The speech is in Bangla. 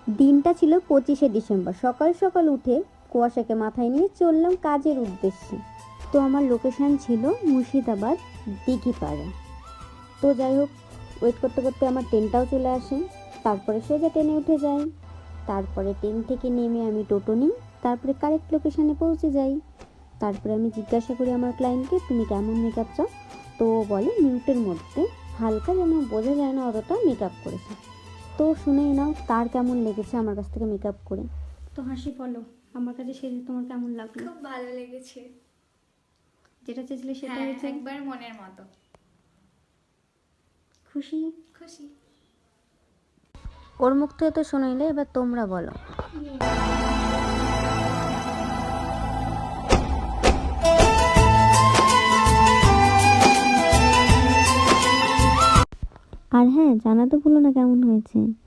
দিনটা ছিল 25শে ডিসেম্বর। সকাল সকাল উঠে কুয়াশাকে মাথায় নিয়ে চললাম কাজের উদ্দেশ্যে। তো আমার লোকেশান ছিল মুর্শিদাবাদ দিঘিপাড়া। তো যাই হোক, ওয়েট করতে করতে আমার ট্রেনটাও চলে আসে। তারপরে সোজা ট্রেনে উঠে যাই। তারপরে ট্রেন থেকে নেমে আমি টোটো নিই। তারপরে কারেক্ট লোকেশানে পৌঁছে যাই। তারপরে আমি জিজ্ঞাসা করি আমার ক্লায়েন্টকে, তুমি কেমন মেকআপ চাও? তো ও বলে মিউটের মধ্যে, হালকা যেন বোঝা যায় না অতটা মেকআপ করেছে। তো শুনেই নাও তার কেমন লেগেছে আমার কাছ থেকে মেকআপ করে। তো হাসি বলো, আমার কাছে সেজে তোমার কেমন লাগলো? খুব ভালো লেগেছে। যেটা চেয়েছিলে সেটা হ্যাঁ, হয়েছে? একবার মনের মতো। খুশি? খুশি। ওর মুখ থেকে তো শোনাইলে, এবার তোমরা বলো। আর হ্যাঁ, জানাতে ভুলো না কেমন হয়েছে।